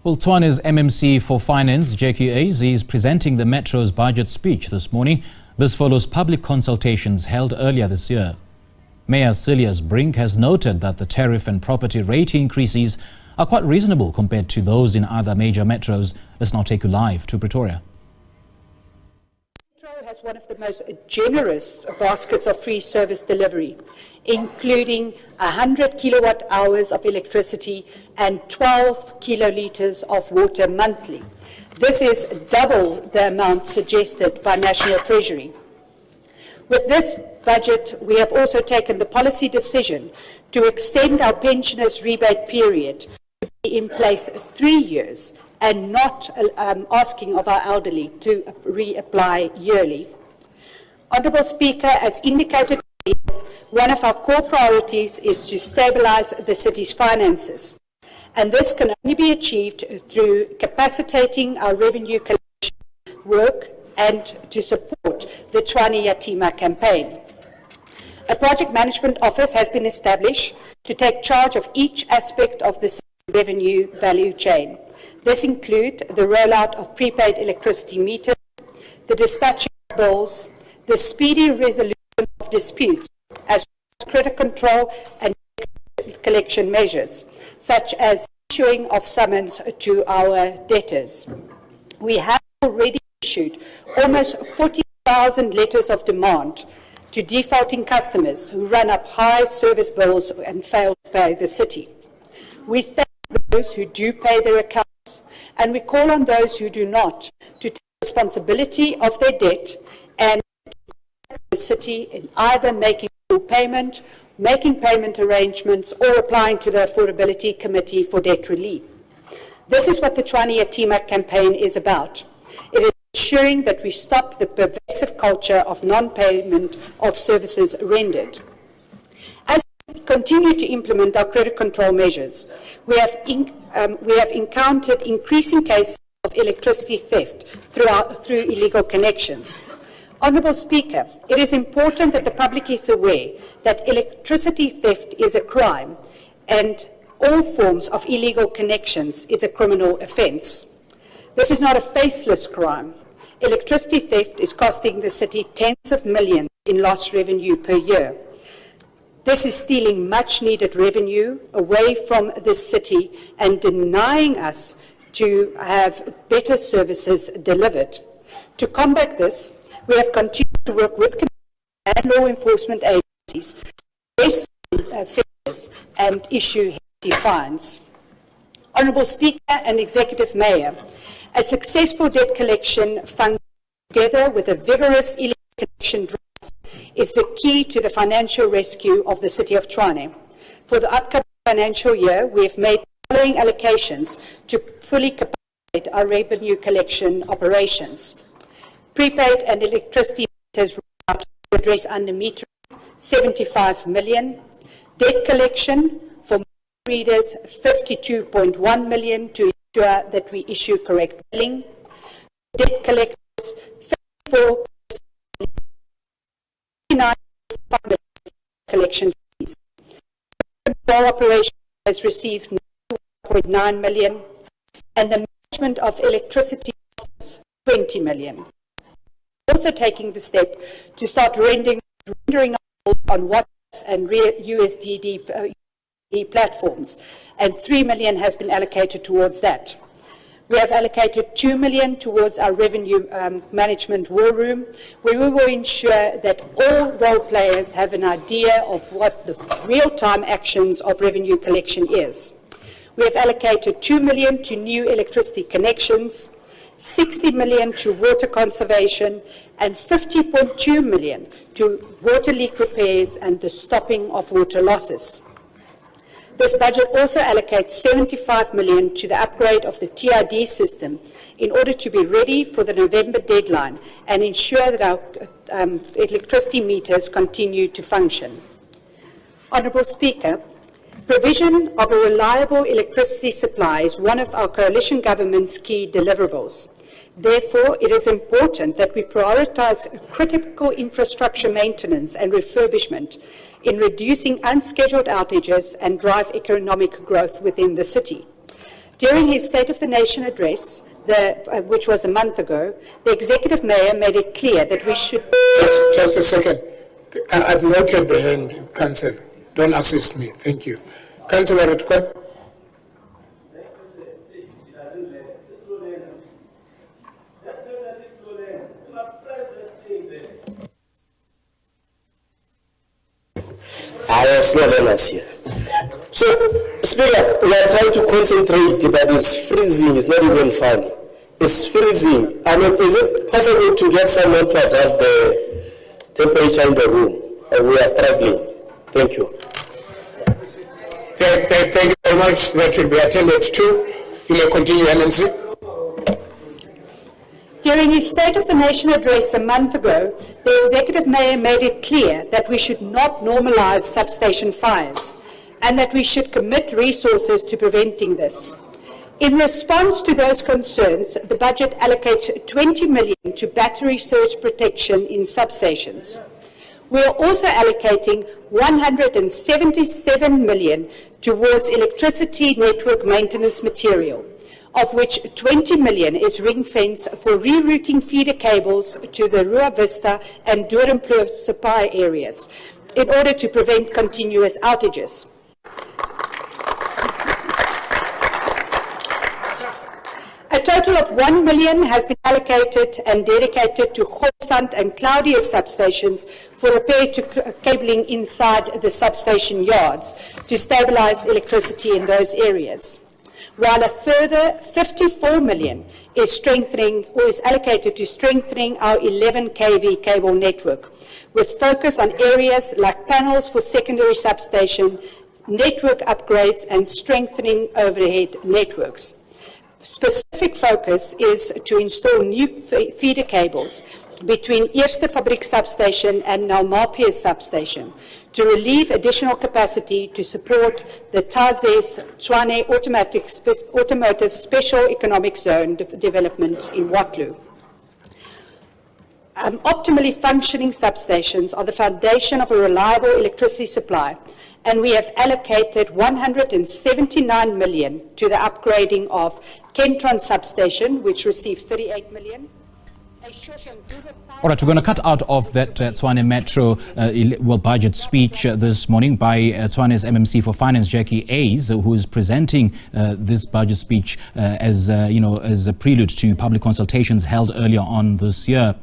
Well, Tshwane's MMC for Finance Jacqui Uys is presenting the Metro's budget speech this morning. This follows public consultations held earlier this year. Mayor Cilliers Brink has noted that the tariff and property rate increases are quite reasonable compared to those in other major metros. Let's now take you live to Pretoria. Has one of the most generous baskets of free service delivery, including 100 kilowatt hours of electricity and 12 kilolitres of water monthly. This is double the amount suggested by National Treasury. With this budget, we have also taken the policy decision to extend our pensioners' rebate period to be in place 3 years and not asking of our elderly to reapply yearly. Honourable Speaker, as indicated earlier, one of our core priorities is to stabilise the city's finances, and this can only be achieved through capacitating our revenue collection work and to support the Tshwane Yatima campaign. A project management office has been established to take charge of each aspect of the revenue value chain. This includes the rollout of prepaid electricity meters, the dispatching of bills, the speedy resolution of disputes, as well as credit control and collection measures, such as issuing of summons to our debtors. We have already issued almost 40,000 letters of demand to defaulting customers who run up high service bills and fail to pay the city. We thank those who do pay their accounts, and we call on those who do not to take responsibility of their debt and the city in either making full payment, making payment arrangements, or applying to the Affordability Committee for debt relief. This is what the Tshwane Yatima campaign is about. It is ensuring that we stop the pervasive culture of non-payment of services rendered. As we continue to implement our credit control measures, we have encountered increasing cases of electricity theft through illegal connections. Honourable Speaker, it is important that the public is aware that electricity theft is a crime and all forms of illegal connections is a criminal offence. This is not a faceless crime. Electricity theft is costing the city tens of millions in lost revenue per year. This is stealing much-needed revenue away from this city and denying us to have better services delivered. To combat this, we have continued to work with and law enforcement agencies to arrest offenders and issue hefty fines. Honourable Speaker and Executive Mayor, a successful debt collection function together with a vigorous illegal collection drive is the key to the financial rescue of the City of Tshwane. For the upcoming financial year, we have made the following allocations to fully capacitate our revenue collection operations. Prepaid and electricity meters to address under metering, 75 million. Debt collection for readers, 52.1 million to ensure that we issue correct billing. Debt collectors, 54 million collection fees. Control operation has received 9.9 million, and the management of electricity losses, 20 million. Also taking the step to start rendering on WhatsApp and USDD platforms, and 3 million has been allocated towards that. We have allocated 2 million towards our revenue management war room, where we will ensure that all role players have an idea of what the real-time actions of revenue collection is. We have allocated 2 million to new electricity connections, 60 million to water conservation, and 50.2 million to water leak repairs and the stopping of water losses. This budget also allocates 75 million to the upgrade of the TID system in order to be ready for the November deadline and ensure that our electricity meters continue to function. Honourable Speaker, provision of a reliable electricity supply is one of our coalition government's key deliverables. Therefore, it is important that we prioritise critical infrastructure maintenance and refurbishment in reducing unscheduled outages and drive economic growth within the city. During his State of the Nation address, which was a month ago, the Executive Mayor made it clear that we should... Just a second. I've noted the hand, Councillor. Don't assist me. Thank you. Councillor Tshwane. I have slow learners here. So, Speaker, we are trying to concentrate, but it's freezing. It's not even funny. It's freezing. I mean, is it possible to get someone to adjust the temperature in the room? We are struggling. Thank you. Thank you very much. That will be attended to. You may continue, MMC. During his State of the Nation address a month ago, the Executive Mayor made it clear that we should not normalise substation fires and that we should commit resources to preventing this. In response to those concerns, the budget allocates 20 million to battery surge protection in substations. We are also allocating 177 million towards electricity network maintenance material, of which 20 million is ring-fenced for rerouting feeder cables to the Rua Vista and Doornpoort supply areas in order to prevent continuous outages. A total of 1 million has been allocated and dedicated to Khorsand and Claudius substations for repair to cabling inside the substation yards to stabilise electricity in those areas, while a further 54 million is strengthening or is allocated to strengthening our 11 kV cable network, with focus on areas like panels for secondary substation, network upgrades and strengthening overhead networks. Specific focus is to install new feeder cables between Eerste Fabriek substation and Nalmapier substation to relieve additional capacity to support the Tazes Tshwane Automotive Special Economic Zone development in Watlu. Optimally functioning substations are the foundation of a reliable electricity supply, and we have allocated 179 million to the upgrading of Kentron substation, which received 38 million. All right, we're going to cut out of that Tshwane Metro budget speech this morning by Tshwane's MMC for Finance, Jacqui Uys, who is presenting this budget speech as a prelude to public consultations held earlier on this year.